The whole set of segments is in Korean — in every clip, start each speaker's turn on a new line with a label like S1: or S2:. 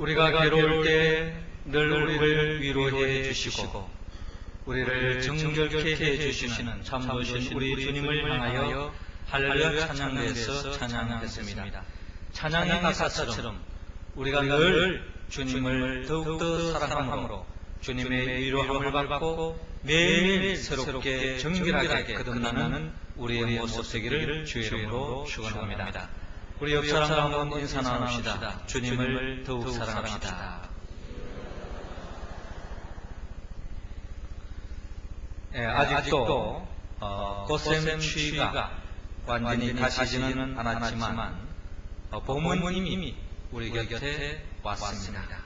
S1: 우리가 괴로울 때 늘 우리를 위로해 주시고 우리를 정결케 해 주시는 참으신 우리 주님을 향하여 할렐루야 찬양대에서 찬양했습니다. 찬양의 가사처럼 우리가 늘 주님을 더욱더 사랑함으로 주님의 위로함을 받고 매일 새롭게 정결하게 거듭나는 우리의 모습 되기를 주의 이름으로 축원합니다. 우리 옆 사람과 한번 인사 나눕시다. 주님을 더욱 사랑합시다. 아직도 꽃샘 추위가 완전히 가시지는 않았지만 봄은 이미 우리 곁에 왔습니다.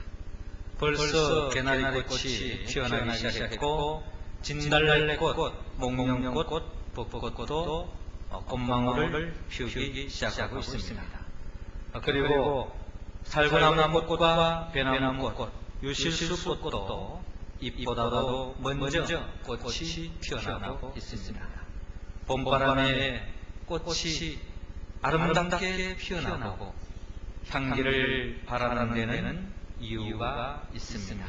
S1: 벌써 개나리꽃이 피어나기 시작했고 진달래꽃, 목련꽃, 벚꽃도 꽃망울을 피우기 시작하고 있습니다. 그리고 살구나무꽃과 배나무꽃, 유실수꽃도 잎보다도 먼저 꽃이 피어나고 있습니다. 봄바람에 꽃이 아름답게 피어나고 향기를 발하는 데는 이유가 있습니다.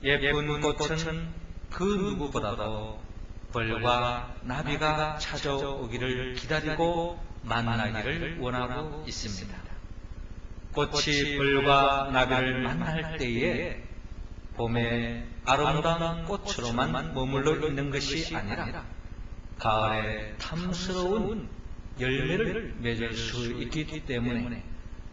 S1: 예쁜 꽃은 그 누구보다도 벌과 나비가 찾아오기를 기다리고 만나기를 원하고 있습니다. 꽃이 벌과 나비를 만날 때에 봄에 아름다운 꽃으로만 머물러 있는 것이 아니라 가을에 탐스러운 열매를 맺을 수 있기 때문에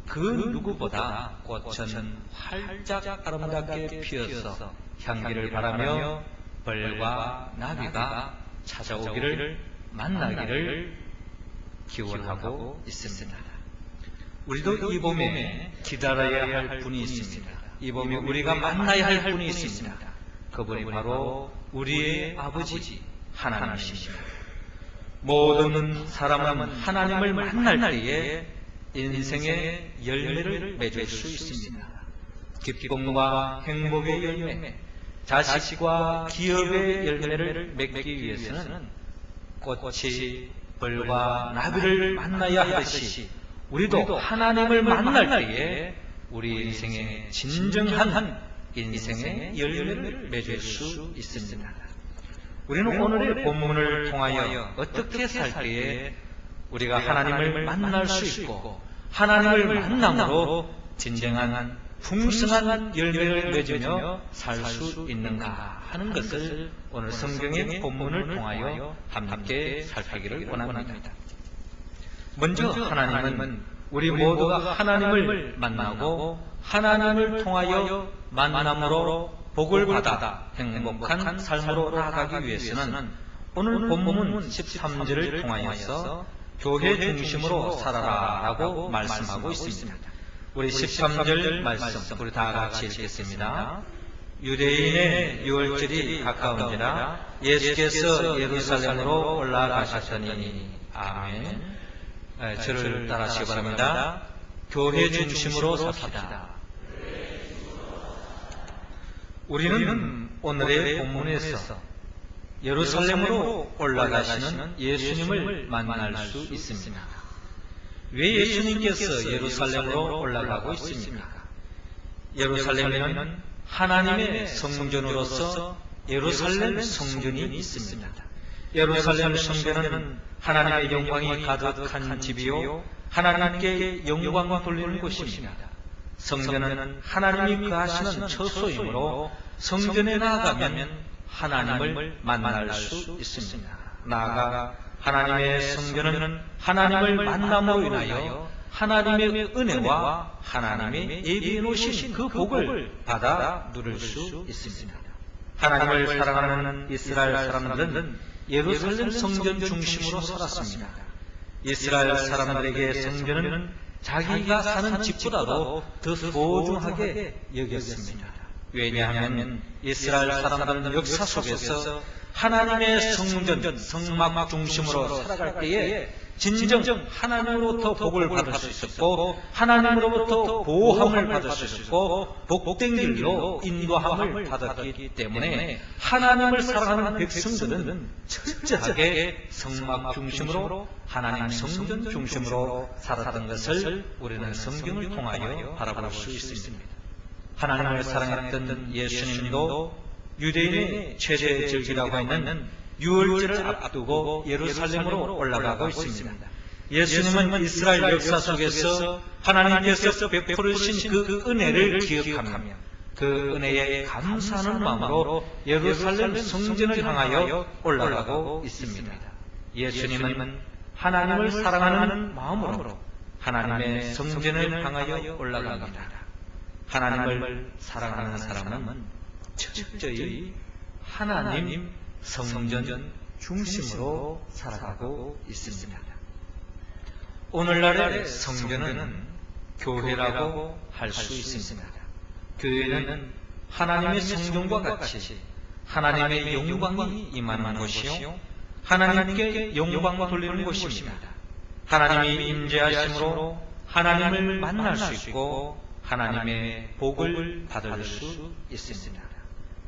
S1: 그 누구보다 꽃은 활짝 아름답게 피어서 향기를 바라며 벌과 나비가 찾아오기를 만나기를 기원하고 있습니다. 우리도 이 봄에 기다려야 할 분이 있습니다. 이 봄에 우리가 만나야 할 분이 있습니다. 그분이 바로 우리의 아버지 하나님이십니다. 모든 사람은 하나님을 만날 때에 인생의 열매를 맺을 수 있습니다. 기쁨과 행복의 열매, 자식과 기업의 열매를 맺기 위해서는 꽃이 벌과 나비를 만나야 하듯이 우리도 하나님을 만날 때에 우리 인생의 진정한 인생의 열매를 맺을 수 있습니다. 우리는 오늘의 본문을 통하여 어떻게 살 때에 우리가 하나님을 만날 수 있고 하나님을 만남으로 진정한 풍성한 열매를 맺으며 살 수 있는가 하는 것을 오늘 성경의 본문을 통하여 함께 살피기를 원합니다. 먼저 하나님은 우리 모두가 하나님을 만나고 하나님을 통하여 만남으로 복을 받아 행복한 삶으로 나아가기 위해서는 오늘 본문 13절을 통하여서 교회 중심으로 살아라 라고 말씀하고 있습니다. 우리 13절 말씀 우리 다 같이 읽겠습니다. 유대인의 유월절이 가까운지라 예수께서 예루살렘으로 올라가셨더니 아멘. 저를 따라하시기 바랍니다. 교회 중심으로 삽시다. 우리는 오늘의 본문에서 예루살렘으로 올라가시는 예수님을 만날 수 있습니다. 왜 예수님께서 예루살렘으로 올라가고 있습니까? 예루살렘에는 하나님의 성전으로서 예루살렘 성전이 있습니다. 예루살렘 성전은 하나님의 영광이 가득한 집이요 하나님께 영광 돌리는 곳입니다. 성전은 하나님이 거하시는 처소이므로 성전에 나아가면 하나님을 만날 수 있습니다. 나아가 하나님의 성전은 하나님을 만남으로 인하여 하나님의 은혜와 하나님의 예비해 놓으신 그 복을 받아 누릴 수 있습니다. 하나님을 사랑하는 이스라엘 사람들은 예루살렘 성전 중심으로 살았습니다. 이스라엘 사람들에게 성전은 자기가 사는 집보다도 더 소중하게 여겼습니다. 왜냐하면 이스라엘 사람들은 역사 속에서 하나님의 성전, 성막 중심으로 살아갈 때에 진정 하나님으로부터 복을 받을 수 있었고 하나님으로부터 보호함을 받을 수 있었고 복된 길로 인도함을 받았기 때문에 하나님을 사랑하는 백성들은 철저하게 성막 중심으로 하나님 성전 중심으로 살았던 것을 우리는 성경을 통하여 바라볼 수 있습니다. 하나님을 사랑했던 예수님도 유대인의 최대 절기라고 하는 유월절을 앞두고 예루살렘으로 올라가고 있습니다. 예수님은 이스라엘 역사 속에서 하나님께서 베풀으신 그 은혜를 기억하며 그 은혜에 감사하는 마음으로 예루살렘 성전을 향하여 올라가고 있습니다. 예수님은 하나님을 사랑하는 마음으로 하나님의 성전을 향하여 올라갑니다. 하나님을 사랑하는 사람은 철저히 하나님 성전 중심으로 살아가고 있습니다. 오늘날의 성전은 교회라고 할 수 있습니다. 교회는 하나님의 성전과 같이 하나님의 영광이 임하는 곳이요 하나님께 영광 돌리는 곳입니다. 하나님이 임재하심으로 하나님을 만날 수 있고 하나님의 복을 받을 수 있습니다.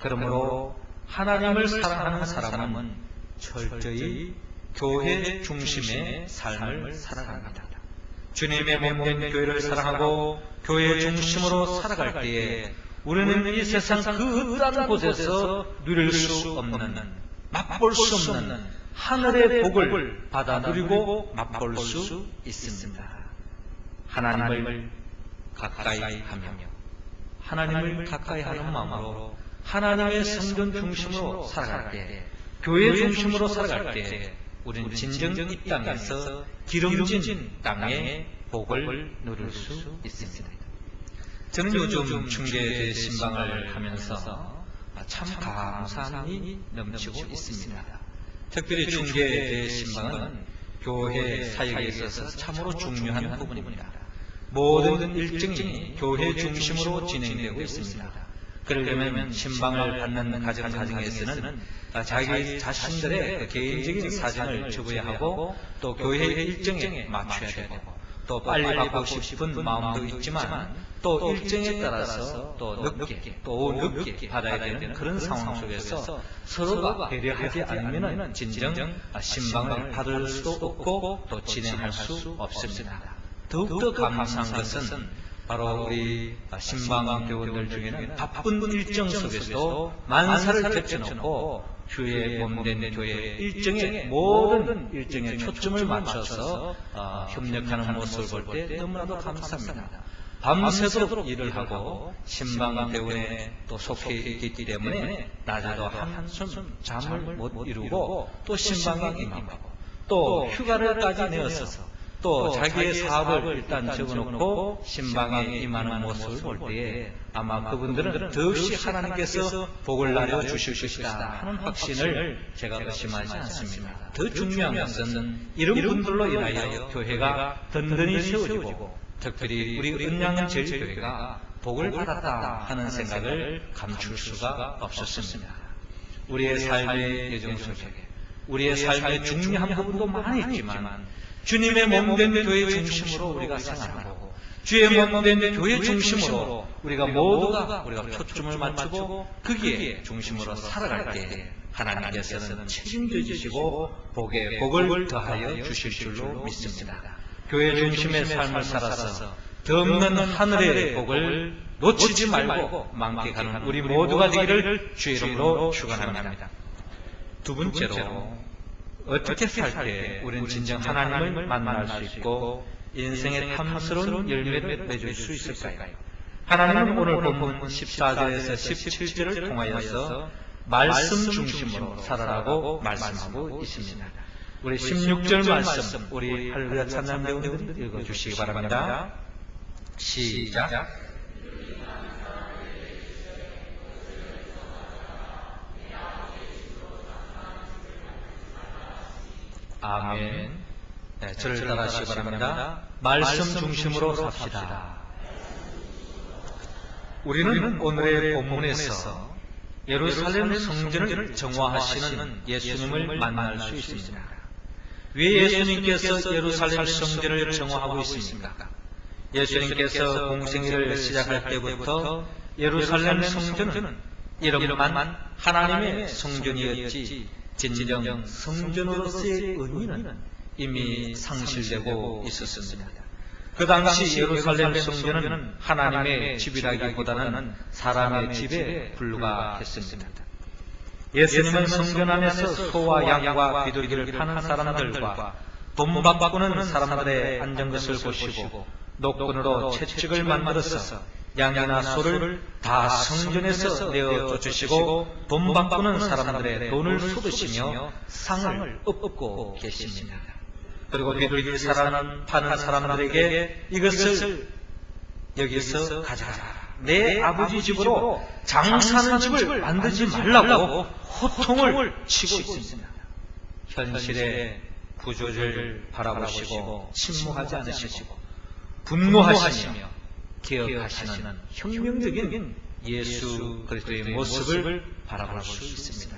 S1: 그러므로 하나님을 사랑하는 사람은 철저히 교회 중심의 삶을 살아갑니다. 주님의 몸된 교회를 사랑하고 교회 중심으로 살아갈 때에 우리는 이 세상 그 어떠한 곳에서 누릴 수 없는, 맛볼 수 없는 하늘의 복을 받아 누리고 맛볼 수 있습니다. 하나님을 가까이 하며 하나님을 가까이 하는 마음으로 하나님의 성전 중심으로 살아갈 때, 교회 중심으로 살아갈 때 우리는 진정 이 땅에서 기름진 땅의 복을 누릴 수 있습니다. 저는 요즘 중계대 신방을 하면서 참 감사함이 넘치고 있습니다. 특별히 중계대 신방은 교회 사역에 있어서 참으로 중요한 부분입니다. 모든 일정이 교회 중심으로 진행되고 있습니다. 그러려면 신방을 받는 가정에서는 자기 자신들의 개인적인 사정을 적어야 하고 또 교회 일정에 맞춰야 되고 또 빨리 받고 싶은 마음도 있지만 또 일정에 따라서 또 늦게 받아야 되는 그런 상황 속에서 서로가 배려하지 않으면 진정 신방을 받을 수도 없고 또 진행할 수 없습니다. 더욱더 감사한 것은 바로 우리 신방 교원들 중에는 바쁜 일정 속에서도 만사를 겹쳐놓고 주의 몸된 교회 일정에 모든 일정에 초점을 맞춰서 협력하는 모습을 볼 때 너무나도 감사합니다. 밤새도록 일을 하고 신방 대원에 또 속해 있기 때문에 낮에도 한숨 잠을 못 이루고 또 신방에 임하고 또 휴가를까지 내어서 또 자기의 사업을 일단 적어놓고 신방에 임하는 모습을 볼 때에 아마 그분들은 더없이 하나님께서 복을 나려 주실 것이다 하는 확신을 제가 의심하지 않습니다. 더 중요한 것은 이런 분들로 인하여 교회가 든든히 세워지고 특별히 우리 은양제일교회가 복을 받았다 하는 생각을 감출 수가 없었습니다. 우리의 삶의 예정 속에 우리의 삶의 중요한 부분도 많이 있지만 주님의 몸된 교회 중심으로 우리가 생활하고 주의 몸된 교회 중심으로 우리가 모두가 초점을 맞추고 거기에 중심으로 살아갈 때 하나님께서는 책임져 주시고 복에 복을 더하여 주실 줄로 믿습니다. 교회 중심의 삶을 살아서 더 없는 하늘의 복을 놓치지 말고 만끽하는 우리 모두가 되기를 주의 이름으로 축원합니다. 두 번째로 어떻게 살 때 우리는 진정 하나님을 만날 수 있고 인생의 탐스러운 열매를 맺을 수 있을까요? 하나님은 오늘 본문 14절에서 17절을 통하여서 말씀 중심으로 살아라고 말씀하고 있습니다. 우리 16절 말씀 우리 할렐루야 찬양 배우분들 읽어주시기 바랍니다. 시작. 아멘. 네, 저를 따라하시기 바랍니다. 말씀 중심으로 삽시다. 우리는 오늘의 본문에서 예루살렘 성전을 정화하시는 예수님을 만날 수 있습니다. 왜 예수님께서 예루살렘 성전을 정화하고 있습니까? 예수님께서 공생애를 시작할 때부터 예루살렘 성전은 이름만 하나님의 성전이었지 진정 성전으로서의 의미는 이미 상실되고 있었습니다. 그 당시 예루살렘 성전은 하나님의 집이라기보다는 사람의 집에 불과했습니다. 예수님은 성전 안에서 소와 양과 비둘기를 파는 사람들과 돈 바꾸는 사람들의 앉은 것을 보시고 노끈으로 채찍을 만들어서 양이나 소를 다 성전에서 내어 쫓으시고 돈 바꾸는 사람들의 돈을 쏟으시며 상을 엎고 계십니다. 그리고 비둘기 파는 사람들에게 이것을 여기서 가져가라. 내 아버지 집으로 장사하는 집을 만들지 말라고 호통을 치고 있습니다. 현실의 구조를 바라보시고 침묵하지 않으시고 분노하시며 기억하시는 혁명적인 예수 그리스도의 모습을 바라볼 수 있습니다.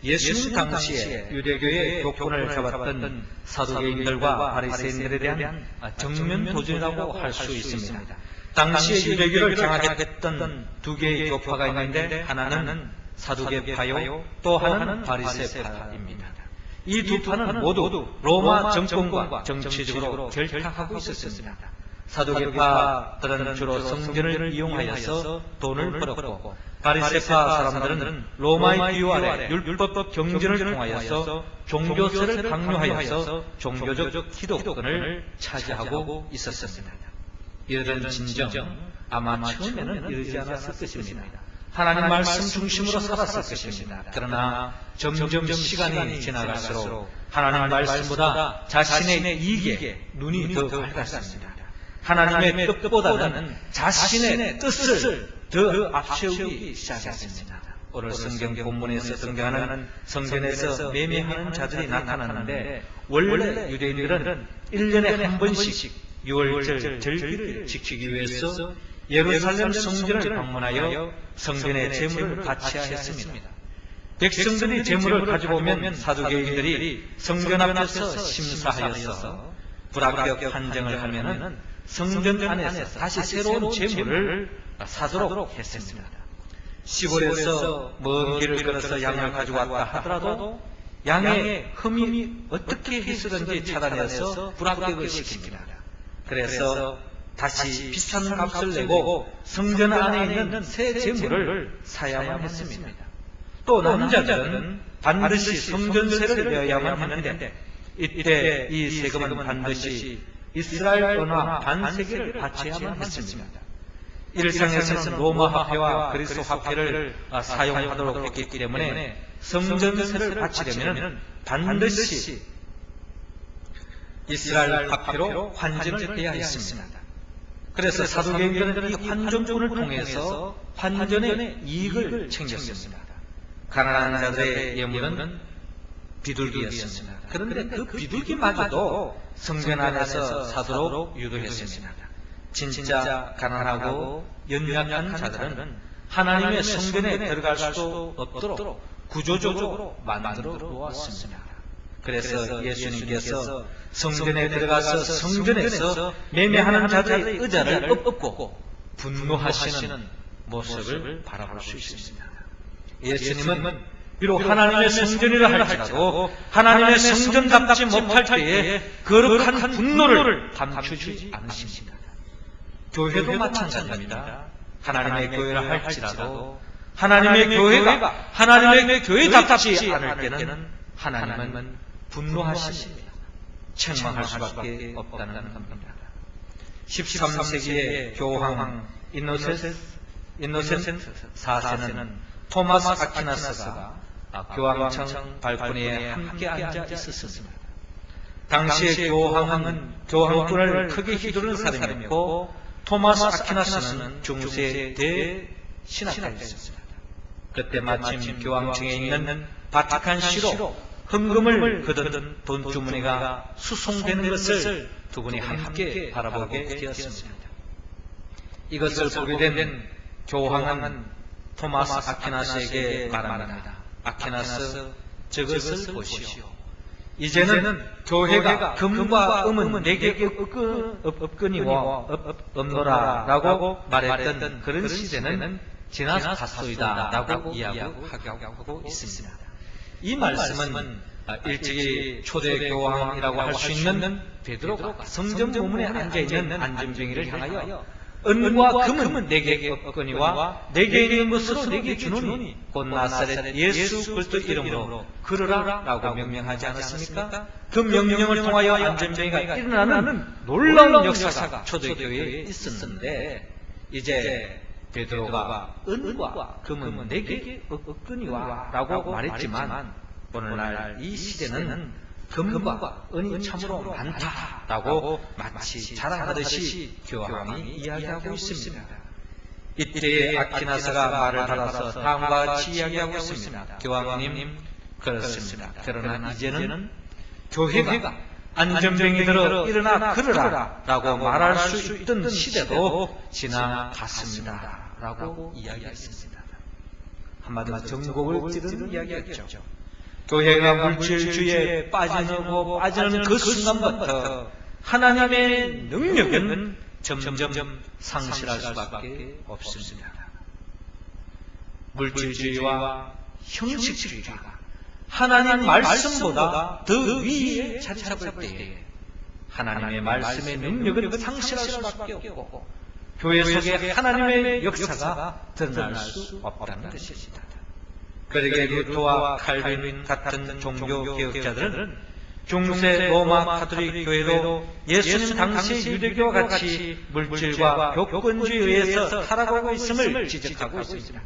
S1: 예수님 당시에 유대교의 교권을 잡았던 사두개인들과 바리새인들에 대한 정면 도전이라고 할 수 있습니다. 당시에 유대교를 장악했던 두 개의 교파가 있는데 하나는 사두개파요, 또 하나는 바리새파입니다. 이 두 파는 모두 로마 정권과 정치적으로 결탁하고 있었습니다. 사두개파들은 주로 성전을 이용하여서 돈을 벌었고 바리새파 사람들은 로마의 기호 아래 율법 경전을 통하여서 종교세를 강요하여서 종교적 기득권을 차지하고 있었습니다. 이런 진정 아마 처음에는 이르지 않았을 것입니다. 하나님 말씀 중심으로 살았을 것입니다. 그러나 점점 시간이 지나갈수록 하나님 말씀보다 자신의 이익에 눈이 더 밝았습니다. 하나님의 뜻보다는 자신의 뜻을 더 앞세우기 시작했습니다. 오늘 성경 본문에서 등장하는 성전에서 매매하는 자들이 나타나는데 원래 유대인들은 1년에 한 번씩 유월절 절기를 지키기 위해서 예루살렘 성전을 방문하여 성전의 제물을 바쳐야 했습니다. 백성들이 제물을 가져오면 사두개인들이 성전 앞에서 심사하여서 불합격 판정을 하면은 성전 안에서 다시 새로운 제물을 사도록 했습니다. 시골에서 먼 길을 걸어서 양을 가져왔다 하더라도 양의 흠이 어떻게 해서든지 찾아내서 불합격을 시킵니다. 그래서 다시 비싼 값을 내고 성전 안에 있는 새 제물을 사야만 했습니다. 또 남자들은 반드시 성전세를 내야만 하는데 이때 이 세금은 반드시 이스라엘 언화 반세기를 바쳐야만 했습니다. 일상에서는 로마 화폐와 그리스 화폐를 사용하도록 했기 때문에 성전세를 바치려면 반드시 이스라엘 화폐로 환전을 해야 했습니다. 그래서 사두개인들은 이 환전꾼을 통해서 환전의 이익을 챙겼습니다. 가난한 자들의 예물은 비둘기였습니다. 그런데 그 비둘기마저도 성전 안에서 사도록 유도했습니다. 진짜 가난하고 연약한 자들은 하나님의 성전에 들어갈 수 없도록 구조적으로 만들어 놓았습니다. 그래서 예수님께서 성전에 들어가서 성전에서 매매하는 자들의 의자를 엎고 분노하시는 모습을 바라볼 수 있습니다. 예수님은 비록 하나님의 성전이라 할지라도 하나님의 성전답지 못할 때에 거룩한 분노를 감추지 않으십니다. 교회도 마찬가지입니다. 하나님의 교회라 할지라도 하나님의 교회가 하나님의 교회답지 않을 때는 하나님은 분노하십니다. 책망할 수밖에 없다는 겁니다. 13세기의 교황 인노센트 4세는 토마스 아퀴나스가 교황청 발코니에 함께 앉아 있었습니다. 당시의 교황은 교황권을 크게 휘두르는 사람이었고 토마스 아퀴나스는 중세 대신학자였습니다. 그때 마침 교황청에 있는 바티칸시로 헌금을 거둔 돈 주머니가 수송되는 것을 두 분이 함께 바라보게 되었습니다. 이것을 보게 된 교황은 토마스 아퀴나스에게 말합니다. 아퀴나스, 저것을 보시오. 이제는 교회가 금과 음은 내게 없거니와 없노라라고 말했던 그런 시대는 지나갔소이다 라고 이야기하고 있습니다. 이 말씀은 일찍이 초대 교황이라고 할 수 있는 베드로가 성전 문에 앉아있는 안전병이를 향하여 은과 금은 내게 없거니와 내게 있는 것으로 내게 주노니 곧 나사렛 예수 그리스도 이름으로 걸으라 라고 명령하지 않았습니까? 그 명령을 통하여 안전병이가 일어나는 놀라운 역사가 초대교회에 있었는데 이제 베드로가 은과 금은 내게 없거니와 라고 말했지만 오늘날 이 시대는 금과 은이 참으로 많다라고 마치 자랑하듯이 교황이 이야기하고 있습니다. 이때 아키나스가 말을 받아서 다음과 같이 이야기하고 있습니다. 교황님, 그렇습니다. 그러나 이제는 교회가 안전병이 들어 일어나 걸으라 라고 말할 수 있던 시대도 지나갔습니다 라고 이야기했습니다. 한마디로 정곡을 찌르는 이야기였죠. 교회가 물질주의에 빠지는 그 순간부터 하나님의 능력은 점점 상실할 수밖에 없습니다. 물질주의와 형식주의가 하나님 말씀보다 더 위에 자리 잡을 때에 하나님의 말씀의 능력은 상실할 수밖에 없고 교회 속에 하나님의 역사가 드러날 수 없다는 것입니다. 그러기에 루터와 칼빈 같은 종교 개혁자들은 중세 로마 가톨릭 교회도 예수님 당시 유대교와 같이 물질과 교권주의에 의해서 살아가고 있음을 지적하고 있습니다.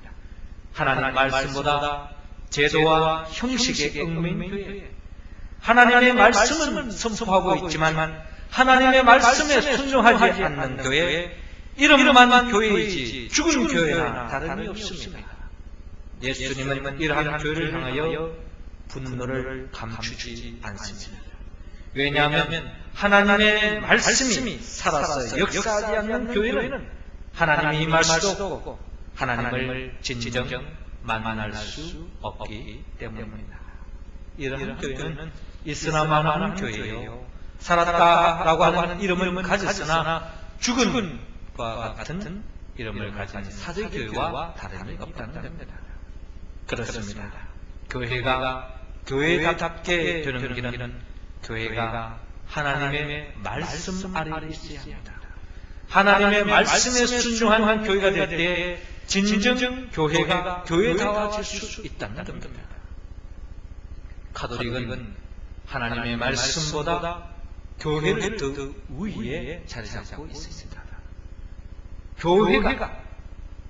S1: 하나님 말씀보다 제도와 형식에 얽매인 교회, 하나님의 말씀은 선포하고 있지만 하나님의 말씀에 순종하지 않는 교회, 이름만 교회이지 죽은 교회나 다름이 없습니다. 예수님은 이러한 교회를 향하여 분노를 감추지 않습니다. 왜냐하면 하나님의 말씀이 살아서 역사하지 않는 교회는 하나님이 임할 수도 없고 하나님을 진정 만날 수 없기 때문입니다. 이러한 교회는 있으나 마나는 교회예요. 살았다라고 하는 이름을 가졌으나 죽은 과 같은 이름을 가진 사제교회와 다름이 없다는 겁니다. 그렇습니다. 교회가 교회답게 되는 길은 교회가 하나님의 말씀 아래 있어야 합니다. 하나님의 말씀에 순종하는 교회가 될 때 진정 교회가 교회다워질 수 있다는 겁니다. 가톨릭은 하나님의 말씀보다 교회를 더 위에 자리 잡고 있습니다. 교회가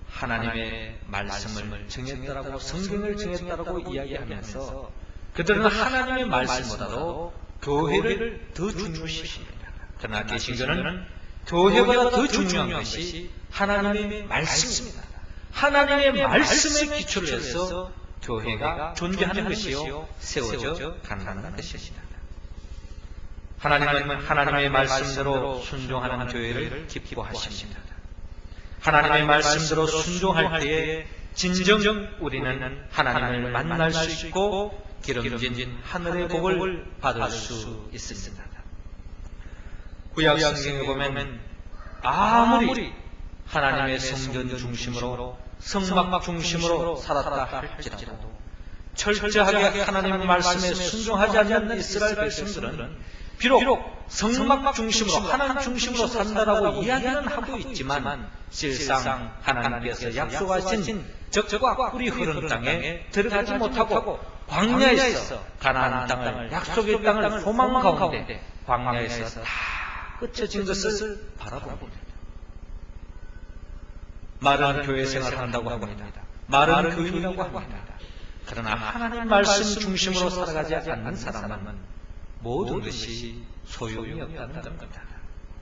S1: 하나님의 말씀을 정했다라고 성경을 정했다라고 이야기하면서 그들은 하나님의 말씀보다도 교회를 더 중요시합니다. 그러나 개신교는 교회보다 더 중요한 것이 하나님의 말씀입니다. 하나님의 말씀에 기초를 해서 교회가 존재하는 것이요 세워져 간다는 것입니다. 하나님은 하나님의 말씀대로 순종하는 교회를 기뻐하십니다. 하나님의 말씀대로 순종할 때에 진정 우리는 하나님을 만날 수 있고 기름진 하늘의 복을 받을 수 있습니다. 구약 성경에 보면 아무리 하나님의 성전 중심으로 성막 중심으로 살았다 할지라도 철저하게 하나님의 말씀에 순종하지 않는 이스라엘 백성들은 비록 성막 중심으로 하나님 중심으로 산다라고 이야기는 하고 있지만 실상 하나님께서 약속하신 적과 꿀이 흐르는 땅에 들어가지 못하고 광야에서 가나안 땅을 약속의 땅을 소망 가운데 광야에서 다 끝쳐진 것을 바라봅니다. 말은 교회 생활한다고 합니다. 말은 교인이라고 합니다. 그러나 하나님 말씀 중심으로 살아가지 않는 사람은 모든 것이 소용이 없다는 겁니다.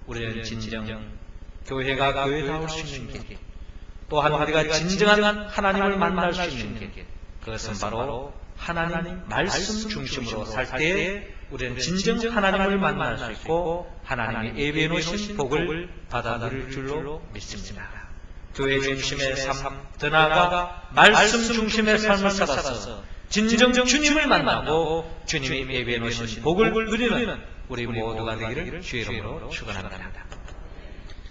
S1: 우리는 진정 교회가 교회다울 수 있는 길, 또한 우리가 진정한 하나님을 만날 수 있는 길, 그것은 바로 하나님 말씀 중심으로 살 때에 우리는 진정 하나님을 만날 수 있고 하나님이 예비해 놓으신 복을 받아들일 줄로 믿습니다. 교회 중심의 삶, 더 나아가 말씀 중심의 삶을 살아서 진정 주님을 만나고 주님이 예비해 놓으신 복을 누리는 우리 모두가 되기를 주의 이름으로 축원합니다.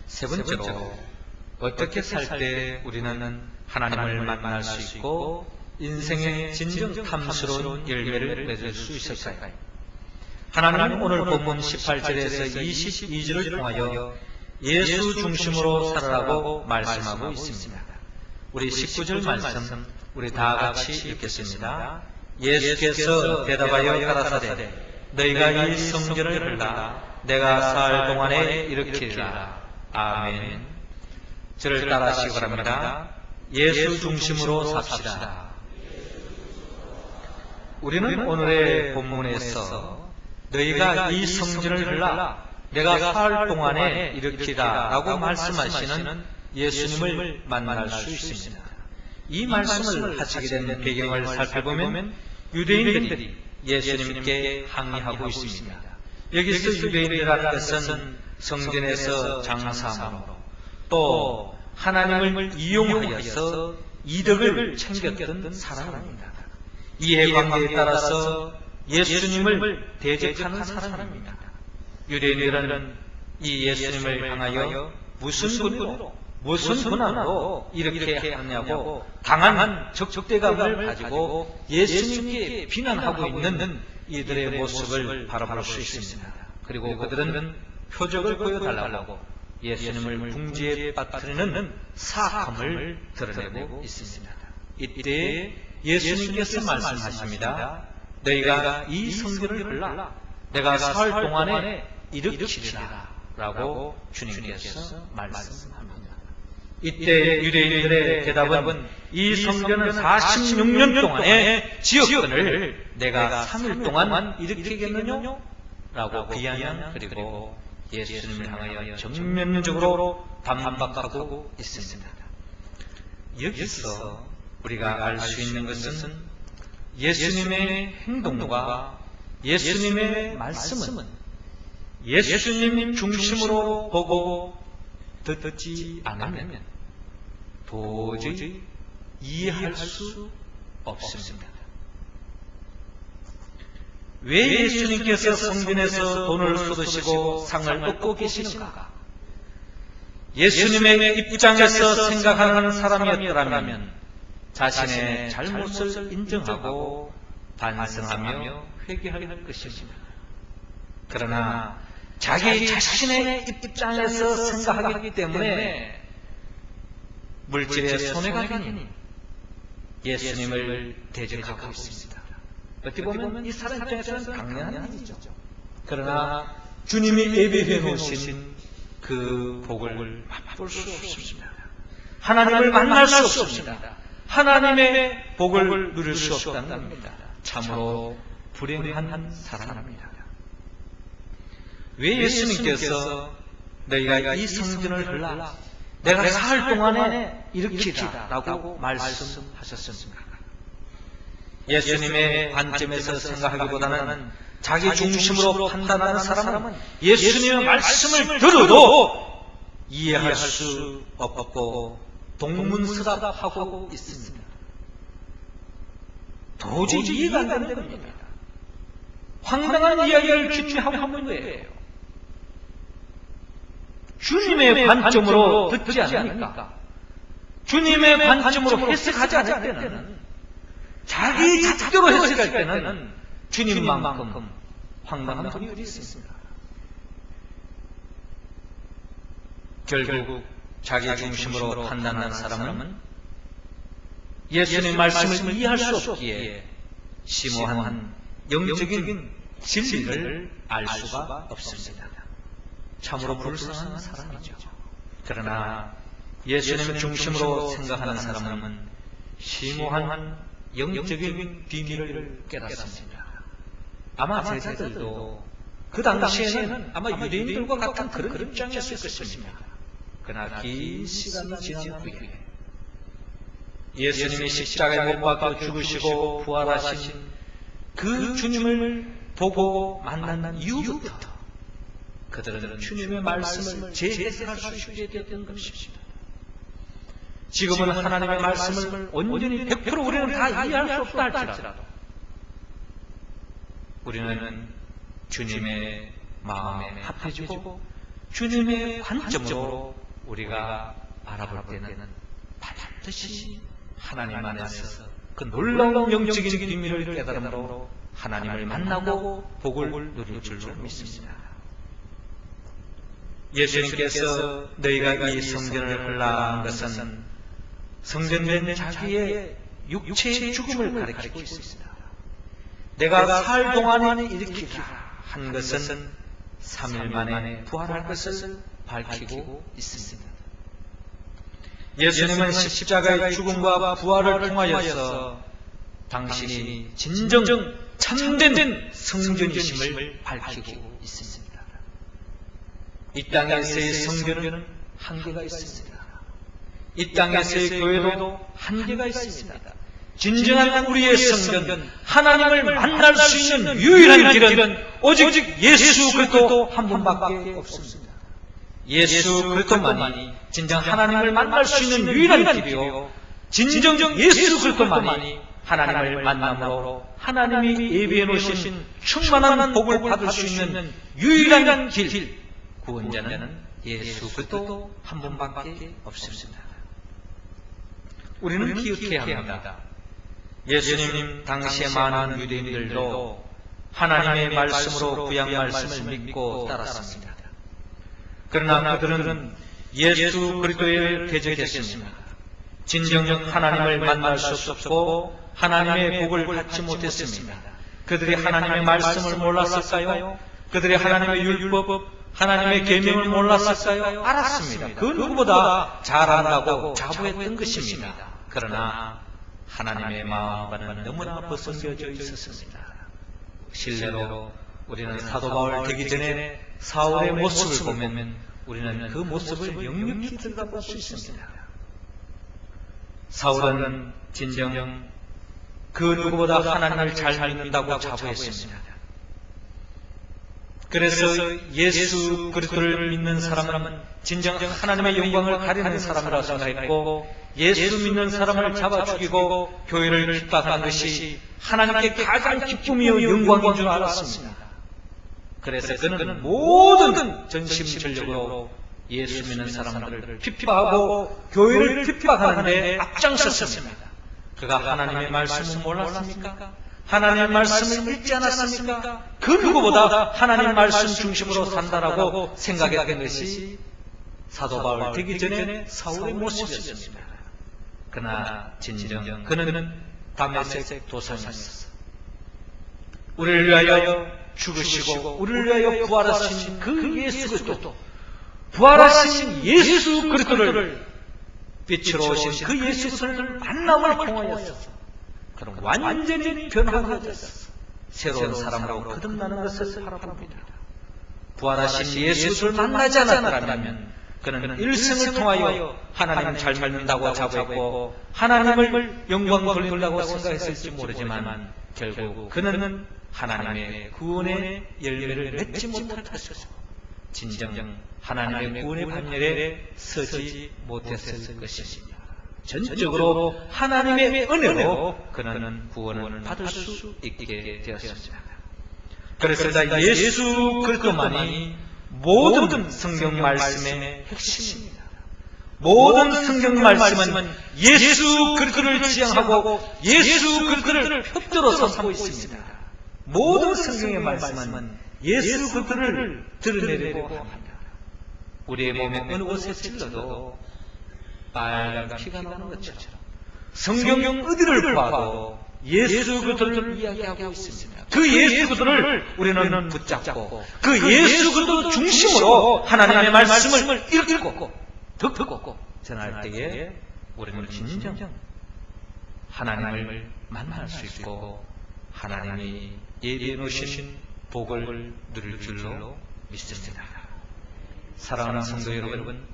S1: 세 번째로, 어떻게 살 때 우리는 하나님을 만날 수 있고 인생의 진정 탐스러운 열매를 맺을 수 있을까요? 하나님은 오늘 본문 18절에서 22절을 통하여 예수 중심으로 살아라고 말씀하고 있습니다. 우리 19절 말씀 우리 다 같이 읽겠습니다. 예수께서 대답하여 가라사대 너희가 이 성전을 흘라 내가 살 동안에 일으키리라. 아멘. 저를 따라하시기 바랍니다. 예수 중심으로 삽시다. 우리는 오늘의 본문에서 너희가 이 성전을 흘라 내가 살 동안에 일으키라 라고 말씀하시는 예수님을 만날 수 있습니다. 이 말씀을 하시게 된 배경을 살펴보면 유대인들이 예수님께 항의하고 있습니다. 여기서 유대인이라는 것은 성전에서 장사함으로 또 하나님을 이용하여서 이득을 챙겼던 사람입니다. 이해관계에 따라서 예수님을 대적하는 사람입니다. 유대인들은 이 예수님을 향하여 무슨 권리로 무슨 권한으로 이렇게 하냐고 강한 적대감을 가지고 예수님께 비난하고 있는 이들의 모습을 바라볼 수 있습니다. 그리고 그들은 표적을 보여달라고 예수님을 궁지에 빠뜨리는 사함을 드러내고 있습니다. 이때 예수님께서 말씀하십니다. 너희가 이 성전을 흘라 내가 살 동안에 일으키리라 라고 주님께서 말씀합니다. 이때 유대인들의 대답은 이 성전은 46년 동안의 지었건을 내가 3일 동안 일으키겠느냐? 라고 비아냥 그리고 예수님을 향하여 정면적으로 반박하고 있습니다. 여기서 우리가 알 수 있는 것은 예수님의 행동과 예수님의 말씀은 예수님 중심으로 보고 듣지 않으면 도저히 이해할 수 없습니다. 왜 예수님께서 성전에서 돈을 쏟으시고 상을 얻고 계시는가? 예수님의 입장에서 생각하는 사람이었더라면 자신의 잘못을 인정하고 반성하며 회개할 것입니다. 그러나 자기 자신의 입장에서 생각하기 때문에 물질에 손해가 되니 예수님을 대적하고 있습니다. 어떻게 보면 이 사람 입장에서는 당연한 일이죠. 그러나 주님이 예비해 놓으신 그 복을 맛볼 수 없습니다. 하나님을 만날 수 없습니다. 하나님의 복을 누릴 수 없다는 겁니다. 참으로 불행한 사람입니다. 왜 예수님께서 너희가 이 성전을 흘라 내가 살 동안에 일으키라 라고 말씀하셨습니까? 예수님의 관점에서 생각하기보다는 자기 중심으로 판단하는 사람은 예수님의 말씀을 들어도 이해할 수 없고 동문서답하고 있습니다. 도저히 이해가 안 되는 겁니다. 황당한 이야기를 주님이 하고 있는 거예요. 주님의 관점으로 듣지 않으니까, 주님의 관점으로 해석하지 않을 때는, 자기 작대로 해석할 때는 주님만큼 황당한 분이 어디 있습니다. 결국 자기 중심으로 판단하는 사람은 예수님의 말씀을 이해할 수 없기에 심오한 영적인 진리를 알 수가 없습니다. 참으로 불쌍한 사람이죠. 그러나 예수님 중심으로 생각하는 사람은 심오한 영적인 비밀을 깨닫습니다. 아마 제자들도 그 당시에는 아마 유대인들과 같은 그런 입장이었을 것입니다. 그러나 긴 시간이 지난 후에 예수님이 십자가에 못 박혀 죽으시고 부활하신 그 주님을 보고 만난 이후부터 그들은 주님의 말씀을 재해석할 수 있게 되었던 것입니다. 지금은 하나님의 말씀을 온전히 100% 우리는 다 이해할 수 없다 할지라도 우리는 주님의 마음에 합해지고 주님의 관점으로 우리가 바라볼 때는 반드시 하나님 안에서 그 놀라운 영적인 비밀을 깨달음으로 하나님을 만나고 복을 누릴 줄로 믿습니다. 예수님께서 너희가 이 성전을 헐라한 것은 성전된 자기의 육체의 죽음을 가리키고 있습니다. 내가 살 동안에 일으키라 한 것은 3일 만에 부활할 것을 밝히고 있습니다. 예수님은 십자가의 죽음과 부활을 통하여서 당신이 진정 참된 성전이심을 밝히고 있습니다. 이 땅에서의 성전은 한계가 있습니다. 이 땅에서의 교회도 한계가 있습니다. 진정한 우리의 성전, 하나님을 만날 수 있는 유일한 길은 오직 예수 그리스도 한 분밖에 없습니다. 예수 그리스도만이 진정 하나님을 만날 수 있는 유일한 길이요, 진정 예수 그리스도만이 하나님을 만남으로 하나님이 예비해 놓으신 충만한 복을 받을 수 있는 유일한 길, 구원자는 예수 그리스도 한 분밖에 없습니다. 우리는 기억해야 합니다. 예수님 당시의 많은 유대인들도 하나님의 말씀으로 구약 말씀을 믿고 따랐습니다. 그러나 그들은 예수 그리스도에 대적했습니다. 진정 하나님을 만날 수 없었고 하나님의 복을 받지 못했습니다. 그들이 하나님의 말씀을 몰랐을까요? 그들이 하나님의 율법, 하나님의 계명을 몰랐을까요? 알았습니다. 그 누구보다 잘 안다고 자부했던 것입니다. 그러나 하나님의 마음과는 너무나 벗어져 있었습니다. 실례로 우리는 사도 바울 되기 전에 사울의 모습을 보면 우리는 그 모습을 역력히 들어볼 수 있습니다. 사울은 진정 그 누구보다 하나님을 잘 믿는다고 자부했습니다. 그래서 예수 그리스도를 믿는 사람은 진정 하나님의 영광을 가리는 사람이라 생각했고, 예수 믿는 사람을 잡아 죽이고 교회를 핍박한 것이 하나님께 가장 기쁨이요 영광인 줄 알았습니다. 그래서 그는 모든 전심전력으로 예수 믿는 사람들을 핍박하고 교회를 핍박하는 데 앞장섰습니다. 그가 하나님의 말씀을 몰랐습니까? 하나님의 말씀을 읽지 않았습니까? 그 누구보다 하나님의 말씀 중심으로 산다라고 생각했던 것이 사도 바울 되기 전에 사울의 모습이었습니다. 그러나 진정 그는 다메섹 도상에서 우리를 위하여 죽으시고 우리를 위하여 부활하신 그 예수 그리스도, 부활하신 예수 그리스도를 빛으로 오신 그 예수 그리스도를 만남을 통하여서 그럼 완전히 변화되어서 새로운 사람으로 거듭나는 것을 바라봅니다. 부활하신 예수를 만나지 않았다면 그는 일생을 통하여 하나님을 잘 믿는다고 자부했고 하나님을 영광 돌린다고 생각했을지 모르지만 결국 그는 하나님의 구원의 열매를 맺지 못할 것이고 진정 하나님의 구원의 반열에 서지 못했을 것입니다. 전적으로 하나님의 은혜로 그는 구원을 받을 수 있게 되었습니다. 그래서 예수 그리스도만이 모든 성경 말씀의 핵심입니다. 모든 성경 말씀은 예수 그리스도를 지향하고 예수 그리스도를 표표로 삼고 있습니다. 모든 성경의 말씀은 예수 그리스도를 드러내려고 합니다. 우리의 몸에 어느 곳에 찔러도 빨간 피가 나는 것처럼 성경 어디를 봐도 예수 그리스도를 이야기하고 있습니다. 그 예수 그리스도를 우리는 붙잡고 그 예수 그리스도 중심으로 하나님의 말씀을 읽고 듣고 전할 때에 우리는 진정 하나님을 만날 수 있고 하나님이 예비해 놓으신 복을 누릴 줄로 믿습니다. 사랑하는 성도 여러분,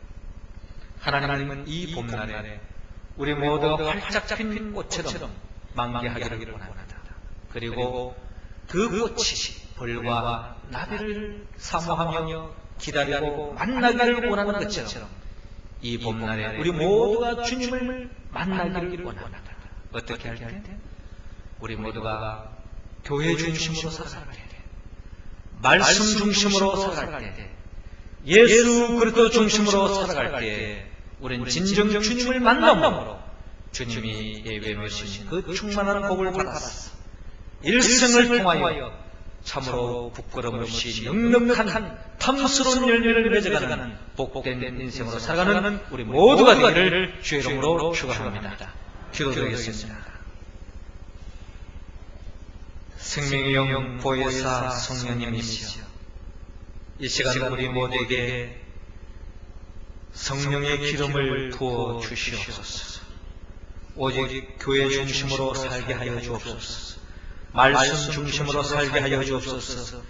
S1: 하나님은 이 봄날에 우리 모두가 활짝 핀 꽃처럼 만개하기를 원합니다. 그리고 그 꽃이 벌과 나비를 사모하며 기다리고 만나기를 원하는 것처럼 이 봄날에 우리 모두가 주님을 만나기를 원합니다. 어떻게 할 때? 우리 모두가 교회 중심으로 살아갈 때, 말씀 중심으로 살아갈 때, 예수 그리스도 중심으로 살아갈 때 우리는 진정 주님을 만남으로 주님이 예배해 놓으신 그 충만한 복을 받았어. 일생을 통하여 참으로 부끄럼 없이 넉넉한 탐스러운 열매를 맺어가는 복된 인생으로 살아가는 우리 모두가 되기를 주의 이름으로 축원합니다. 기도드리겠습니다. 생명의 영 보혜사 성령님이시여, 이 시간 우리 모두에게 성령의 기름을 부어 주시옵소서. 오직 교회 중심으로 살게 하여 주옵소서. 말씀 중심으로 살게 하여 주옵소서.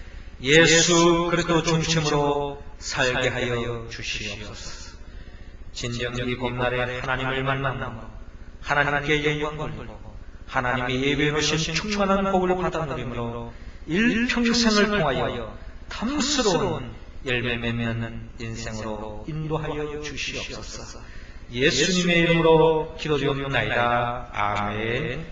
S1: 예수 그리스도 중심으로 살게 하여 주시옵소서. 진정 이 봄날에 하나님을 만남으로 하나님께 영광을 돌리고 하나님이 예배해 놓으신 충만한 복을 받아 누림으로 일평생을 통하여 탐스러운 열매 맺는 인생으로 인도하여 주시옵소서. 예수님의 이름으로 기도드리옵나이다. 아멘.